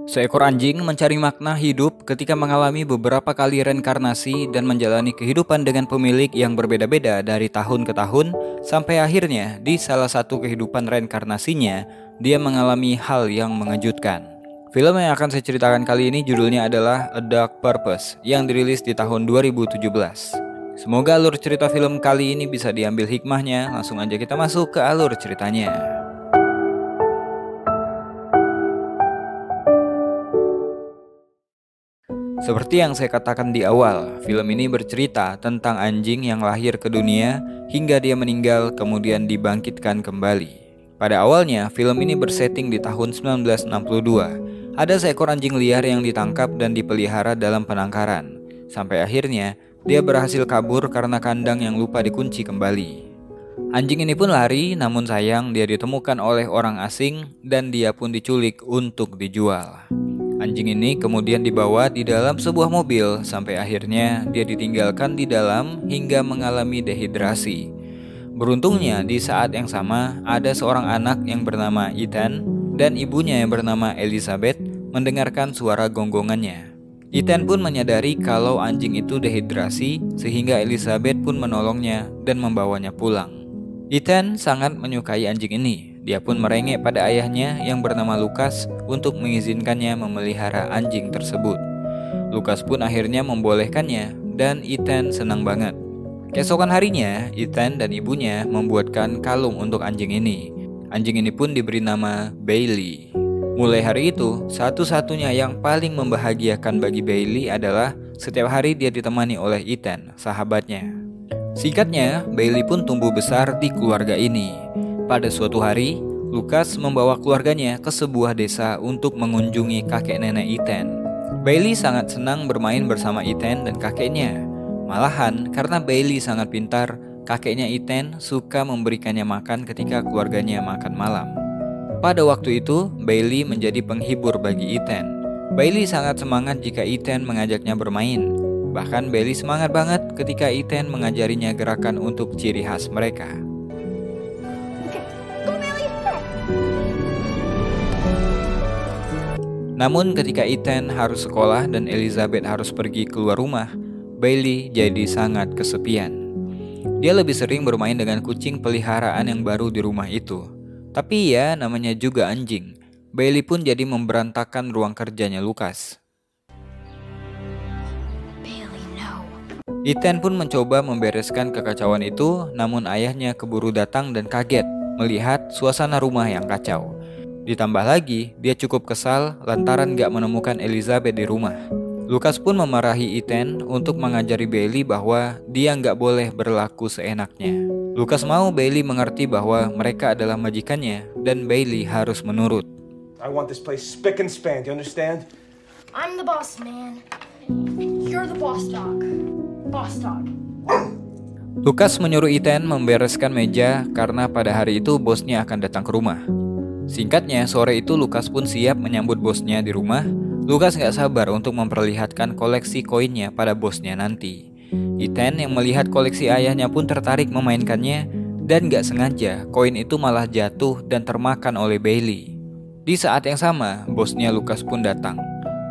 Seekor anjing mencari makna hidup ketika mengalami beberapa kali reinkarnasi dan menjalani kehidupan dengan pemilik yang berbeda-beda dari tahun ke tahun, sampai akhirnya di salah satu kehidupan reinkarnasinya, dia mengalami hal yang mengejutkan. Film yang akan saya ceritakan kali ini judulnya adalah A Dark Purpose yang dirilis di tahun 2017. Semoga alur cerita film kali ini bisa diambil hikmahnya. Langsung aja kita masuk ke alur ceritanya. Seperti yang saya katakan di awal, film ini bercerita tentang anjing yang lahir ke dunia hingga dia meninggal kemudian dibangkitkan kembali. Pada awalnya, film ini bersetting di tahun 1962. Ada seekor anjing liar yang ditangkap dan dipelihara dalam penangkaran. Sampai akhirnya, dia berhasil kabur karena kandang yang lupa dikunci kembali. Anjing ini pun lari, namun sayang dia ditemukan oleh orang asing dan dia pun diculik untuk dijual. Anjing ini kemudian dibawa di dalam sebuah mobil sampai akhirnya dia ditinggalkan di dalam hingga mengalami dehidrasi. Beruntungnya di saat yang sama ada seorang anak yang bernama Ethan dan ibunya yang bernama Elizabeth mendengarkan suara gonggongannya. Ethan pun menyadari kalau anjing itu dehidrasi sehingga Elizabeth pun menolongnya dan membawanya pulang. Ethan sangat menyukai anjing ini. Dia pun merengek pada ayahnya yang bernama Lucas untuk mengizinkannya memelihara anjing tersebut. Lucas pun akhirnya membolehkannya dan Ethan senang banget. Keesokan harinya, Ethan dan ibunya membuatkan kalung untuk anjing ini. Anjing ini pun diberi nama Bailey. Mulai hari itu, satu-satunya yang paling membahagiakan bagi Bailey adalah setiap hari dia ditemani oleh Ethan, sahabatnya. Singkatnya, Bailey pun tumbuh besar di keluarga ini. Pada suatu hari, Lucas membawa keluarganya ke sebuah desa untuk mengunjungi kakek nenek Ethan. Bailey sangat senang bermain bersama Ethan dan kakeknya. Malahan, karena Bailey sangat pintar, kakeknya Ethan suka memberikannya makan ketika keluarganya makan malam. Pada waktu itu, Bailey menjadi penghibur bagi Ethan. Bailey sangat semangat jika Ethan mengajaknya bermain. Bahkan Bailey semangat banget ketika Ethan mengajarinya gerakan untuk ciri khas mereka. Namun ketika Ethan harus sekolah dan Elizabeth harus pergi keluar rumah, Bailey jadi sangat kesepian. Dia lebih sering bermain dengan kucing peliharaan yang baru di rumah itu. Tapi ya namanya juga anjing, Bailey pun jadi memberantakan ruang kerjanya Lucas. Ethan pun mencoba membereskan kekacauan itu, namun ayahnya keburu datang dan kaget melihat suasana rumah yang kacau. Ditambah lagi, dia cukup kesal lantaran gak menemukan Elizabeth di rumah. Lucas pun memarahi Ethan untuk mengajari Bailey bahwa dia gak boleh berlaku seenaknya. Lucas mau Bailey mengerti bahwa mereka adalah majikannya dan Bailey harus menurut. I want this place spick and span, do you understand? I'm the boss, man. You're the boss dog. Boss dog. Lucas menyuruh Ethan membereskan meja karena pada hari itu bosnya akan datang ke rumah. Singkatnya, sore itu Lucas pun siap menyambut bosnya di rumah. Lucas gak sabar untuk memperlihatkan koleksi koinnya pada bosnya nanti. Ethan yang melihat koleksi ayahnya pun tertarik memainkannya, dan gak sengaja koin itu malah jatuh dan termakan oleh Bailey. Di saat yang sama, bosnya Lucas pun datang.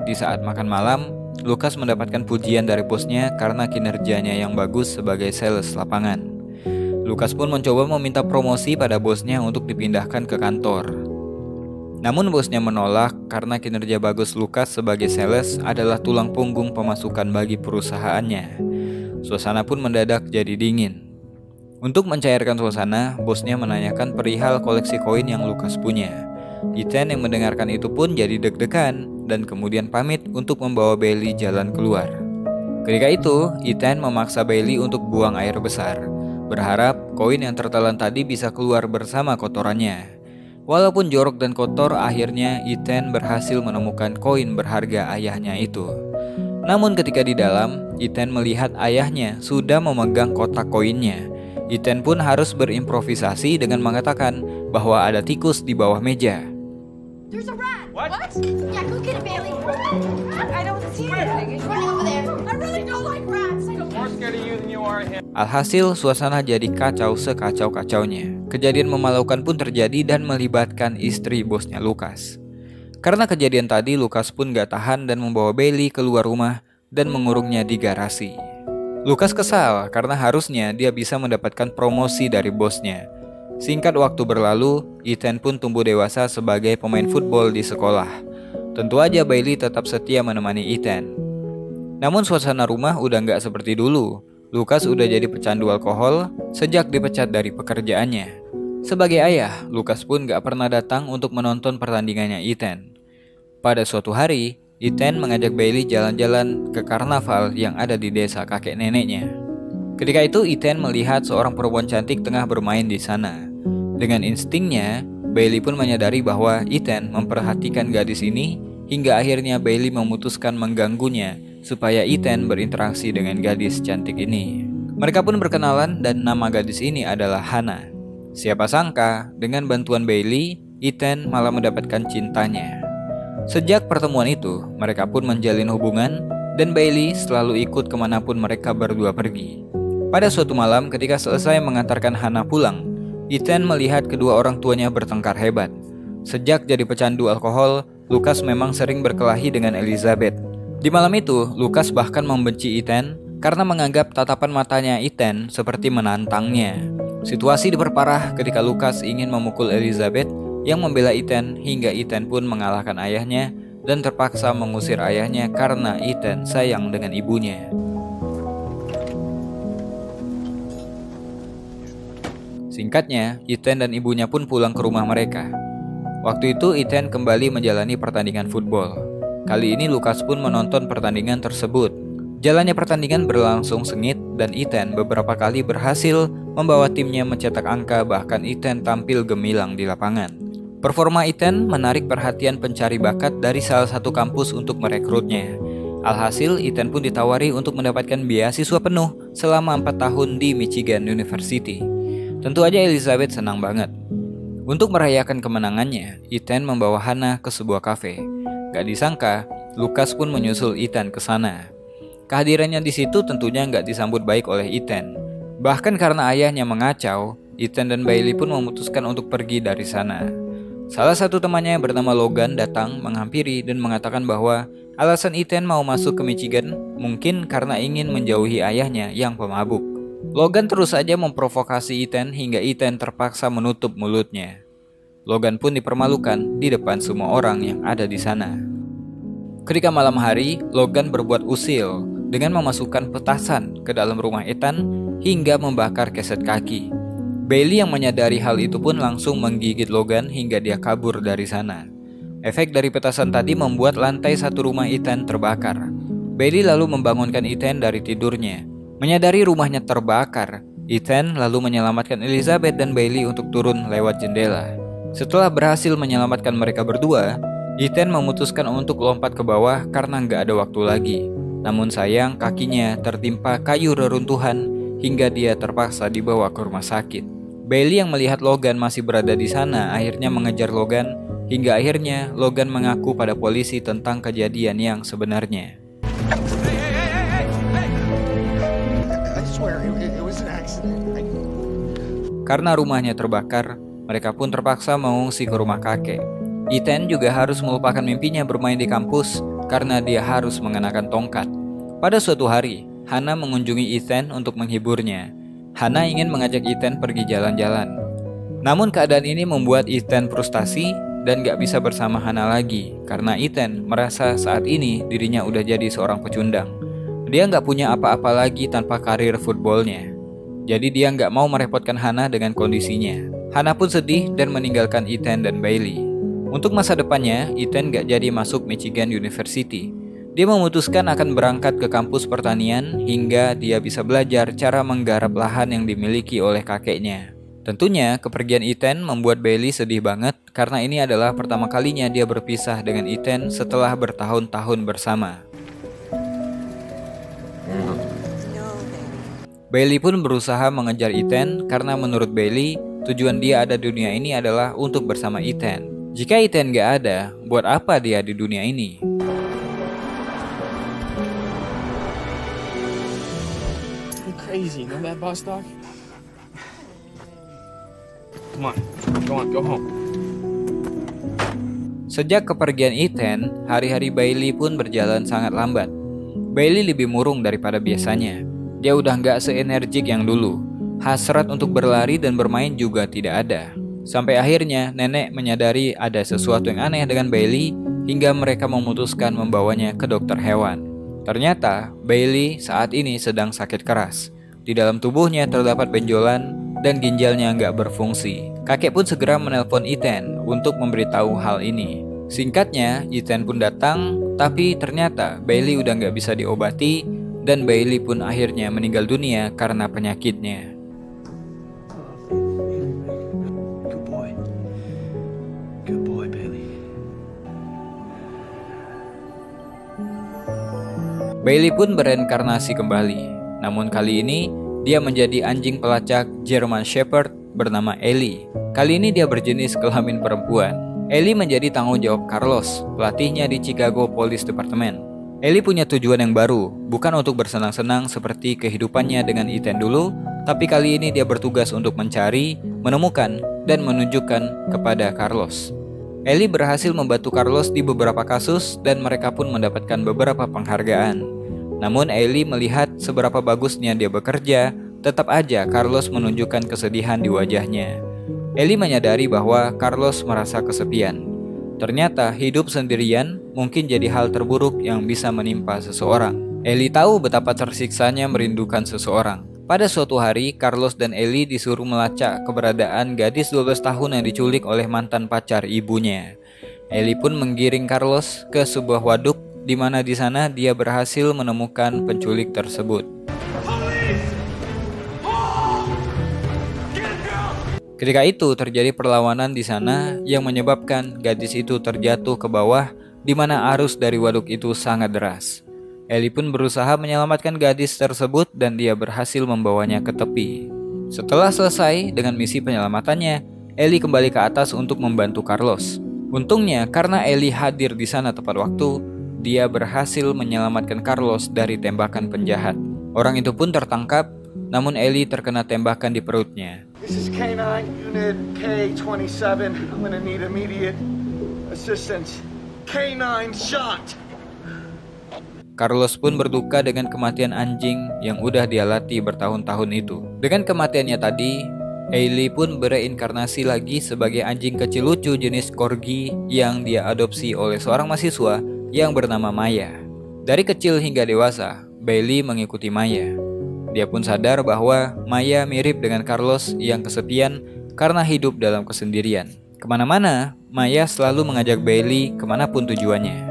Di saat makan malam, Lucas mendapatkan pujian dari bosnya karena kinerjanya yang bagus sebagai sales lapangan. Lucas pun mencoba meminta promosi pada bosnya untuk dipindahkan ke kantor. Namun bosnya menolak karena kinerja bagus Lucas sebagai sales adalah tulang punggung pemasukan bagi perusahaannya. Suasana pun mendadak jadi dingin. Untuk mencairkan suasana, bosnya menanyakan perihal koleksi koin yang Lucas punya. Ethan yang mendengarkan itu pun jadi deg-degan dan kemudian pamit untuk membawa Bailey jalan keluar. Ketika itu, Ethan memaksa Bailey untuk buang air besar, berharap koin yang tertelan tadi bisa keluar bersama kotorannya. Walaupun jorok dan kotor, akhirnya Ethan berhasil menemukan koin berharga ayahnya itu. Namun ketika di dalam, Ethan melihat ayahnya sudah memegang kotak koinnya. Ethan pun harus berimprovisasi dengan mengatakan bahwa ada tikus di bawah meja. There's a rat. What? Yeah, go get it, Bailey. I don't see anything. It's running over there. I really don't like rats. I don't More scared of you than you are of him. Alhasil suasana jadi kacau sekacau-kacaunya. Kejadian memalukan pun terjadi dan melibatkan istri bosnya Lucas. Karena kejadian tadi, Lucas pun gak tahan dan membawa Bailey keluar rumah dan mengurungnya di garasi. Lucas kesal karena harusnya dia bisa mendapatkan promosi dari bosnya. Singkat waktu berlalu, Ethan pun tumbuh dewasa sebagai pemain football di sekolah. Tentu aja Bailey tetap setia menemani Ethan. Namun suasana rumah udah gak seperti dulu. Lucas udah jadi pecandu alkohol sejak dipecat dari pekerjaannya. Sebagai ayah, Lucas pun gak pernah datang untuk menonton pertandingannya Ethan. Pada suatu hari, Ethan mengajak Bailey jalan-jalan ke karnaval yang ada di desa kakek neneknya. Ketika itu, Ethan melihat seorang perempuan cantik tengah bermain di sana. Dengan instingnya, Bailey pun menyadari bahwa Ethan memperhatikan gadis ini, hingga akhirnya Bailey memutuskan mengganggunya supaya Ethan berinteraksi dengan gadis cantik ini. Mereka pun berkenalan dan nama gadis ini adalah Hannah. Siapa sangka, dengan bantuan Bailey, Ethan malah mendapatkan cintanya. Sejak pertemuan itu, mereka pun menjalin hubungan dan Bailey selalu ikut kemanapun mereka berdua pergi. Pada suatu malam ketika selesai mengantarkan Hannah pulang, Ethan melihat kedua orang tuanya bertengkar hebat. Sejak jadi pecandu alkohol, Lucas memang sering berkelahi dengan Elizabeth. Di malam itu, Lucas bahkan membenci Ethan karena menganggap tatapan matanya Ethan seperti menantangnya. Situasi diperparah ketika Lucas ingin memukul Elizabeth yang membela Ethan hingga Ethan pun mengalahkan ayahnya dan terpaksa mengusir ayahnya karena Ethan sayang dengan ibunya. Singkatnya, Ethan dan ibunya pun pulang ke rumah mereka. Waktu itu Ethan kembali menjalani pertandingan football. Kali ini Lucas pun menonton pertandingan tersebut. Jalannya pertandingan berlangsung sengit dan Ethan beberapa kali berhasil membawa timnya mencetak angka, bahkan Ethan tampil gemilang di lapangan. Performa Ethan menarik perhatian pencari bakat dari salah satu kampus untuk merekrutnya. Alhasil, Ethan pun ditawari untuk mendapatkan beasiswa penuh selama 4 tahun di Michigan University. Tentu aja Elizabeth senang banget. Untuk merayakan kemenangannya, Ethan membawa Hannah ke sebuah kafe. Gak disangka, Lucas pun menyusul Ethan ke sana. Kehadirannya di situ tentunya gak disambut baik oleh Ethan. Bahkan karena ayahnya mengacau, Ethan dan Bailey pun memutuskan untuk pergi dari sana. Salah satu temannya yang bernama Logan datang menghampiri dan mengatakan bahwa alasan Ethan mau masuk ke Michigan mungkin karena ingin menjauhi ayahnya yang pemabuk. Logan terus saja memprovokasi Ethan hingga Ethan terpaksa menutup mulutnya. Logan pun dipermalukan di depan semua orang yang ada di sana. Ketika malam hari, Logan berbuat usil dengan memasukkan petasan ke dalam rumah Ethan hingga membakar keset kaki. Bailey yang menyadari hal itu pun langsung menggigit Logan hingga dia kabur dari sana. Efek dari petasan tadi membuat lantai satu rumah Ethan terbakar. Bailey lalu membangunkan Ethan dari tidurnya. Menyadari rumahnya terbakar, Ethan lalu menyelamatkan Elizabeth dan Bailey untuk turun lewat jendela. Setelah berhasil menyelamatkan mereka berdua, Ethan memutuskan untuk lompat ke bawah karena nggak ada waktu lagi. Namun sayang, kakinya tertimpa kayu reruntuhan hingga dia terpaksa dibawa ke rumah sakit. Bailey yang melihat Logan masih berada di sana akhirnya mengejar Logan hingga akhirnya Logan mengaku pada polisi tentang kejadian yang sebenarnya. Karena rumahnya terbakar, mereka pun terpaksa mengungsi ke rumah kakek. Ethan juga harus melupakan mimpinya bermain di kampus karena dia harus mengenakan tongkat. Pada suatu hari, Hannah mengunjungi Ethan untuk menghiburnya. Hannah ingin mengajak Ethan pergi jalan-jalan. Namun keadaan ini membuat Ethan frustasi dan gak bisa bersama Hannah lagi karena Ethan merasa saat ini dirinya udah jadi seorang pecundang. Dia gak punya apa-apa lagi tanpa karir footballnya. Jadi dia gak mau merepotkan Hannah dengan kondisinya. Hannah pun sedih dan meninggalkan Ethan dan Bailey. Untuk masa depannya, Ethan gak jadi masuk Michigan University. Dia memutuskan akan berangkat ke kampus pertanian hingga dia bisa belajar cara menggarap lahan yang dimiliki oleh kakeknya. Tentunya, kepergian Ethan membuat Bailey sedih banget karena ini adalah pertama kalinya dia berpisah dengan Ethan setelah bertahun-tahun bersama. Bailey pun berusaha mengejar Ethan karena menurut Bailey, tujuan dia ada di dunia ini adalah untuk bersama Ethan. Jika Ethan gak ada, buat apa dia di dunia ini? Crazy, you know that, boss dog? Come on, go home. Sejak kepergian Ethan, hari-hari Bailey pun berjalan sangat lambat. Bailey lebih murung daripada biasanya. Dia udah nggak seenergik yang dulu. Hasrat untuk berlari dan bermain juga tidak ada. Sampai akhirnya nenek menyadari ada sesuatu yang aneh dengan Bailey hingga mereka memutuskan membawanya ke dokter hewan. Ternyata Bailey saat ini sedang sakit keras. Di dalam tubuhnya terdapat benjolan dan ginjalnya nggak berfungsi. Kakek pun segera menelpon Ethan untuk memberitahu hal ini. Singkatnya, Ethan pun datang, tapi ternyata Bailey udah nggak bisa diobati dan Bailey pun akhirnya meninggal dunia karena penyakitnya. Good boy, Bailey. Bailey pun bereinkarnasi kembali. Namun kali ini dia menjadi anjing pelacak German Shepherd bernama Ellie. Kali ini dia berjenis kelamin perempuan. Ellie menjadi tanggung jawab Carlos, pelatihnya di Chicago Police Department. Ellie punya tujuan yang baru, bukan untuk bersenang-senang seperti kehidupannya dengan Ethan dulu, tapi kali ini dia bertugas untuk mencari, menemukan, dan menunjukkan kepada Carlos. Ellie berhasil membantu Carlos di beberapa kasus dan mereka pun mendapatkan beberapa penghargaan. Namun Ellie melihat seberapa bagusnya dia bekerja, tetap aja Carlos menunjukkan kesedihan di wajahnya. Ellie menyadari bahwa Carlos merasa kesepian. Ternyata hidup sendirian mungkin jadi hal terburuk yang bisa menimpa seseorang. Ellie tahu betapa tersiksanya merindukan seseorang. Pada suatu hari, Carlos dan Ellie disuruh melacak keberadaan gadis 12 tahun yang diculik oleh mantan pacar ibunya. Ellie pun menggiring Carlos ke sebuah waduk di mana di sana dia berhasil menemukan penculik tersebut. Ketika itu terjadi perlawanan di sana yang menyebabkan gadis itu terjatuh ke bawah di mana arus dari waduk itu sangat deras. Ellie pun berusaha menyelamatkan gadis tersebut dan dia berhasil membawanya ke tepi. Setelah selesai dengan misi penyelamatannya, Ellie kembali ke atas untuk membantu Carlos. Untungnya karena Ellie hadir di sana tepat waktu, dia berhasil menyelamatkan Carlos dari tembakan penjahat. Orang itu pun tertangkap, namun Ellie terkena tembakan di perutnya. This is K9, Unit K27. I'm gonna need immediate assistance. K9 shot! Carlos pun berduka dengan kematian anjing yang udah dia latih bertahun-tahun itu. Dengan kematiannya tadi, Ellie pun bereinkarnasi lagi sebagai anjing kecil lucu jenis Corgi yang dia adopsi oleh seorang mahasiswa yang bernama Maya. Dari kecil hingga dewasa, Bailey mengikuti Maya. Dia pun sadar bahwa Maya mirip dengan Carlos yang kesepian karena hidup dalam kesendirian. Kemana-mana, Maya selalu mengajak Bailey kemanapun tujuannya.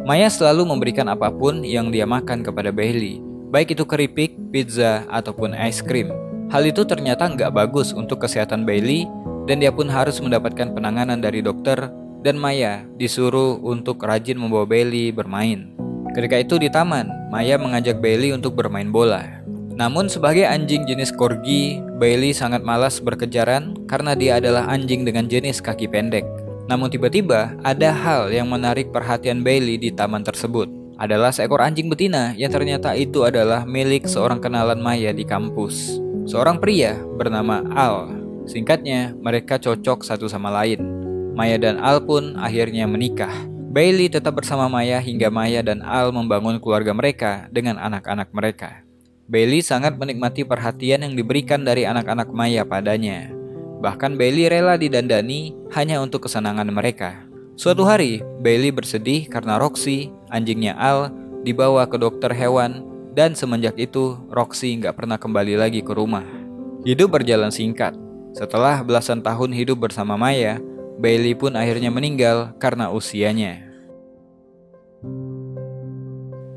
Maya selalu memberikan apapun yang dia makan kepada Bailey, baik itu keripik, pizza, ataupun es krim. Hal itu ternyata nggak bagus untuk kesehatan Bailey dan dia pun harus mendapatkan penanganan dari dokter dan Maya disuruh untuk rajin membawa Bailey bermain. Ketika itu di taman, Maya mengajak Bailey untuk bermain bola. Namun sebagai anjing jenis Corgi, Bailey sangat malas berkejaran karena dia adalah anjing dengan jenis kaki pendek. Namun tiba-tiba ada hal yang menarik perhatian Bailey di taman tersebut. Adalah seekor anjing betina yang ternyata itu adalah milik seorang kenalan Maya di kampus. Seorang pria bernama Al. Singkatnya, mereka cocok satu sama lain. Maya dan Al pun akhirnya menikah. Bailey tetap bersama Maya hingga Maya dan Al membangun keluarga mereka dengan anak-anak mereka. Bailey sangat menikmati perhatian yang diberikan dari anak-anak Maya padanya. Bahkan Bailey rela didandani hanya untuk kesenangan mereka. Suatu hari, Bailey bersedih karena Roxy, anjingnya Al, dibawa ke dokter hewan dan semenjak itu Roxy nggak pernah kembali lagi ke rumah. Hidup berjalan singkat. Setelah belasan tahun hidup bersama Maya, Bailey pun akhirnya meninggal karena usianya.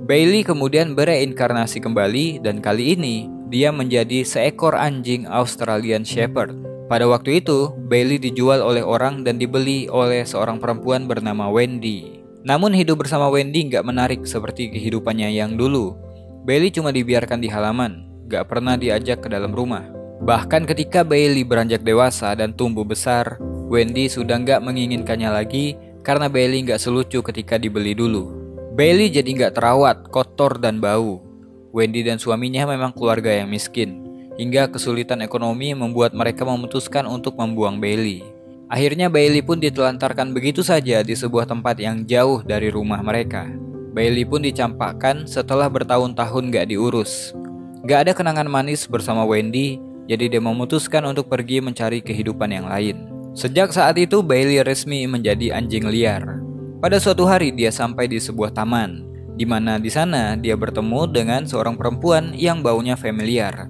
Bailey kemudian bereinkarnasi kembali dan kali ini dia menjadi seekor anjing Australian Shepherd. Pada waktu itu, Bailey dijual oleh orang dan dibeli oleh seorang perempuan bernama Wendy. Namun hidup bersama Wendy nggak menarik seperti kehidupannya yang dulu. Bailey cuma dibiarkan di halaman, nggak pernah diajak ke dalam rumah. Bahkan ketika Bailey beranjak dewasa dan tumbuh besar, Wendy sudah nggak menginginkannya lagi karena Bailey nggak selucu ketika dibeli dulu. Bailey jadi nggak terawat, kotor dan bau. Wendy dan suaminya memang keluarga yang miskin, hingga kesulitan ekonomi membuat mereka memutuskan untuk membuang Bailey. Akhirnya Bailey pun ditelantarkan begitu saja di sebuah tempat yang jauh dari rumah mereka. Bailey pun dicampakkan setelah bertahun-tahun gak diurus. Gak ada kenangan manis bersama Wendy, jadi dia memutuskan untuk pergi mencari kehidupan yang lain. Sejak saat itu Bailey resmi menjadi anjing liar. Pada suatu hari dia sampai di sebuah taman, di mana di sana dia bertemu dengan seorang perempuan yang baunya familiar.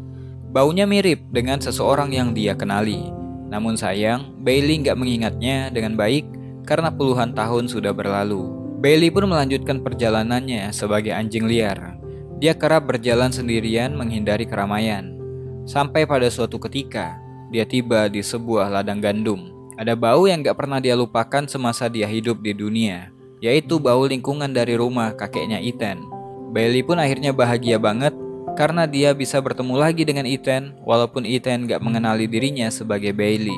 Baunya mirip dengan seseorang yang dia kenali. Namun sayang, Bailey nggak mengingatnya dengan baik karena puluhan tahun sudah berlalu. Bailey pun melanjutkan perjalanannya sebagai anjing liar. Dia kerap berjalan sendirian menghindari keramaian. Sampai pada suatu ketika, dia tiba di sebuah ladang gandum. Ada bau yang gak pernah dia lupakan semasa dia hidup di dunia, yaitu bau lingkungan dari rumah kakeknya Ethan. Bailey pun akhirnya bahagia banget karena dia bisa bertemu lagi dengan Ethan, walaupun Ethan gak mengenali dirinya sebagai Bailey.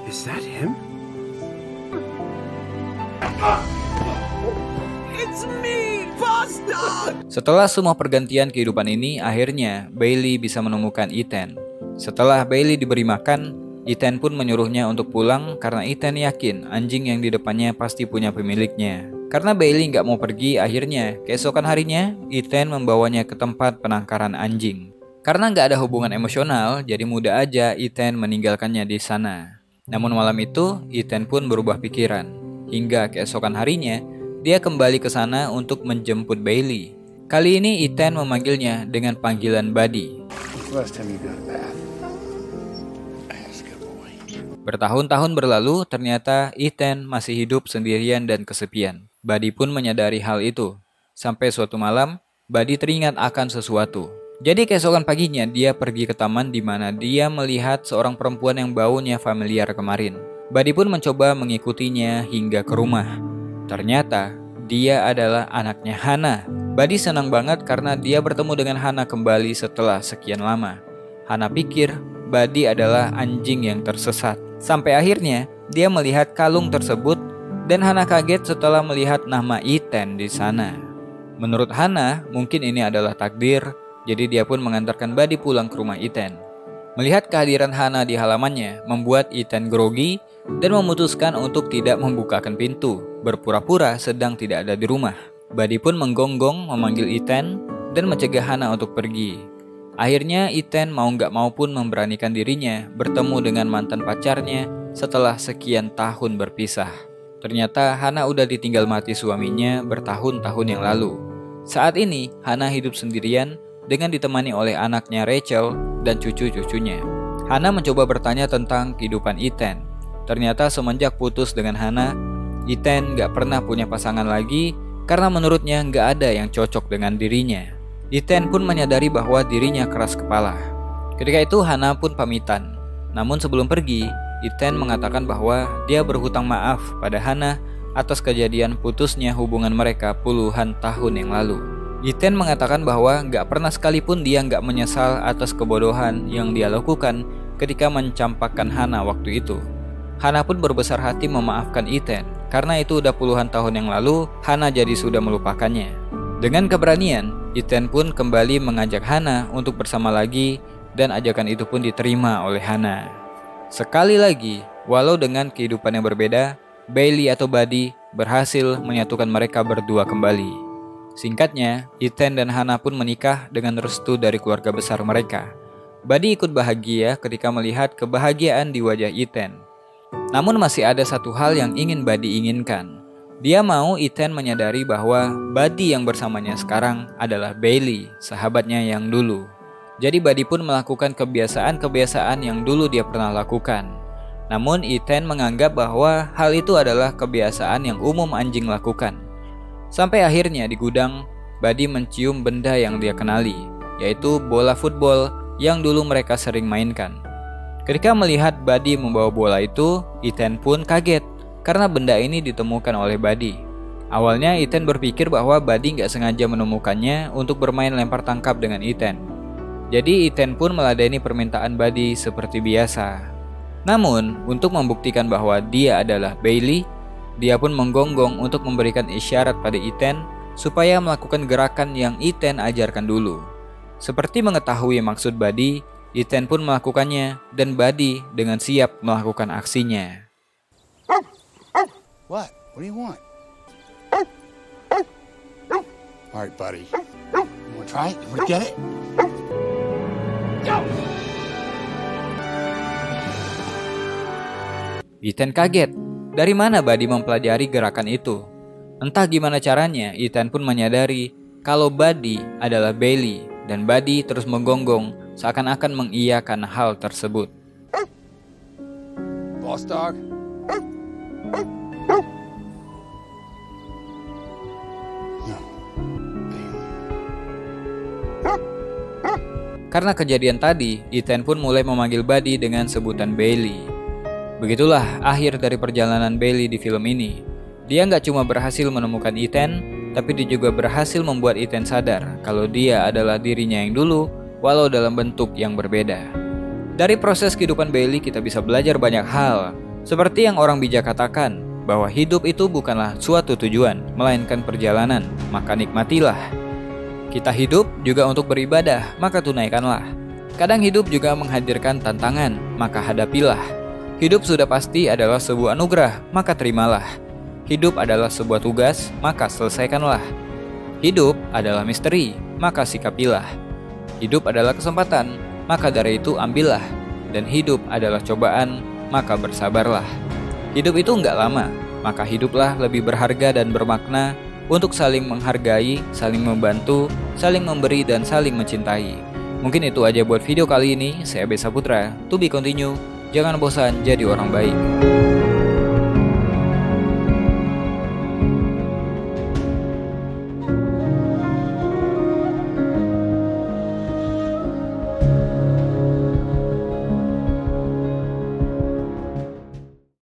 Is that him? It's me, boss dog! Setelah semua pergantian kehidupan ini, akhirnya Bailey bisa menemukan Ethan. Setelah Bailey diberi makan, Ethan pun menyuruhnya untuk pulang karena Ethan yakin anjing yang di depannya pasti punya pemiliknya. Karena Bailey nggak mau pergi, akhirnya keesokan harinya Ethan membawanya ke tempat penangkaran anjing. Karena nggak ada hubungan emosional, jadi mudah aja Ethan meninggalkannya di sana. Namun malam itu, Ethan pun berubah pikiran. Hingga keesokan harinya, dia kembali ke sana untuk menjemput Bailey. Kali ini Ethan memanggilnya dengan panggilan Buddy. Last time you got a bath. Bertahun-tahun berlalu, ternyata Ethan masih hidup sendirian dan kesepian. Buddy pun menyadari hal itu. Sampai suatu malam, Buddy teringat akan sesuatu. Jadi keesokan paginya dia pergi ke taman di mana dia melihat seorang perempuan yang baunya familiar kemarin. Buddy pun mencoba mengikutinya hingga ke rumah. Ternyata dia adalah anaknya Hannah. Buddy senang banget karena dia bertemu dengan Hannah kembali setelah sekian lama. Hannah pikir Buddy adalah anjing yang tersesat. Sampai akhirnya dia melihat kalung tersebut dan Hannah kaget setelah melihat nama Ethan di sana. Menurut Hannah, mungkin ini adalah takdir, jadi dia pun mengantarkan Buddy pulang ke rumah Ethan. Melihat kehadiran Hannah di halamannya membuat Ethan grogi dan memutuskan untuk tidak membukakan pintu, berpura-pura sedang tidak ada di rumah. Buddy pun menggonggong memanggil Ethan dan mencegah Hannah untuk pergi. Akhirnya Ethan mau gak mau pun memberanikan dirinya bertemu dengan mantan pacarnya setelah sekian tahun berpisah. Ternyata Hannah udah ditinggal mati suaminya bertahun-tahun yang lalu. Saat ini Hannah hidup sendirian dengan ditemani oleh anaknya Rachel dan cucu-cucunya. Hannah mencoba bertanya tentang kehidupan Ethan. Ternyata semenjak putus dengan Hannah, Ethan gak pernah punya pasangan lagi karena menurutnya gak ada yang cocok dengan dirinya. Ethan pun menyadari bahwa dirinya keras kepala. Ketika itu Hannah pun pamitan. Namun sebelum pergi, Ethan mengatakan bahwa dia berhutang maaf pada Hannah atas kejadian putusnya hubungan mereka puluhan tahun yang lalu. Ethan mengatakan bahwa gak pernah sekalipun dia gak menyesal atas kebodohan yang dia lakukan ketika mencampakkan Hannah waktu itu. Hannah pun berbesar hati memaafkan Ethan, karena itu udah puluhan tahun yang lalu, Hannah jadi sudah melupakannya. Dengan keberanian, Ethan pun kembali mengajak Hannah untuk bersama lagi dan ajakan itu pun diterima oleh Hannah. Sekali lagi, walau dengan kehidupan yang berbeda, Bailey atau Buddy berhasil menyatukan mereka berdua kembali. Singkatnya, Ethan dan Hannah pun menikah dengan restu dari keluarga besar mereka. Buddy ikut bahagia ketika melihat kebahagiaan di wajah Ethan. Namun masih ada satu hal yang ingin Buddy inginkan. Dia mau Ethan menyadari bahwa Buddy yang bersamanya sekarang adalah Bailey, sahabatnya yang dulu. Jadi Buddy pun melakukan kebiasaan-kebiasaan yang dulu dia pernah lakukan. Namun Ethan menganggap bahwa hal itu adalah kebiasaan yang umum anjing lakukan. Sampai akhirnya di gudang, Buddy mencium benda yang dia kenali, yaitu bola football yang dulu mereka sering mainkan. Ketika melihat Buddy membawa bola itu, Ethan pun kaget karena benda ini ditemukan oleh Buddy. Awalnya Ethan berpikir bahwa Buddy gak sengaja menemukannya untuk bermain lempar tangkap dengan Ethan. Jadi Ethan pun meladeni permintaan Buddy seperti biasa. Namun, untuk membuktikan bahwa dia adalah Bailey, dia pun menggonggong untuk memberikan isyarat pada Ethan supaya melakukan gerakan yang Ethan ajarkan dulu. Seperti mengetahui maksud Buddy, Ethan pun melakukannya dan Buddy dengan siap melakukan aksinya. What? What do you want? All right, buddy. You wanna try it? You wanna get it? Go! Ethan kaget. Dari mana Buddy mempelajari gerakan itu? Entah gimana caranya, Ethan pun menyadari kalau Buddy adalah Bailey, dan Buddy terus menggonggong seakan-akan mengiyakan hal tersebut. Boss dog. No. Karena kejadian tadi, Ethan pun mulai memanggil Buddy dengan sebutan Bailey. Begitulah akhir dari perjalanan Bailey di film ini. Dia nggak cuma berhasil menemukan Ethan, tapi dia juga berhasil membuat Ethan sadar kalau dia adalah dirinya yang dulu, walau dalam bentuk yang berbeda. Dari proses kehidupan Bailey kita bisa belajar banyak hal. Seperti yang orang bijak katakan, bahwa hidup itu bukanlah suatu tujuan, melainkan perjalanan, maka nikmatilah. Kita hidup juga untuk beribadah, maka tunaikanlah. Kadang hidup juga menghadirkan tantangan, maka hadapilah. Hidup sudah pasti adalah sebuah anugerah, maka terimalah. Hidup adalah sebuah tugas, maka selesaikanlah. Hidup adalah misteri, maka sikapilah. Hidup adalah kesempatan, maka dari itu ambillah. Dan hidup adalah cobaan, maka bersabarlah. Hidup itu enggak lama, maka hiduplah lebih berharga dan bermakna untuk saling menghargai, saling membantu, saling memberi, dan saling mencintai. Mungkin itu aja buat video kali ini. Saya Besa Putra, to be continue. Jangan bosan jadi orang baik.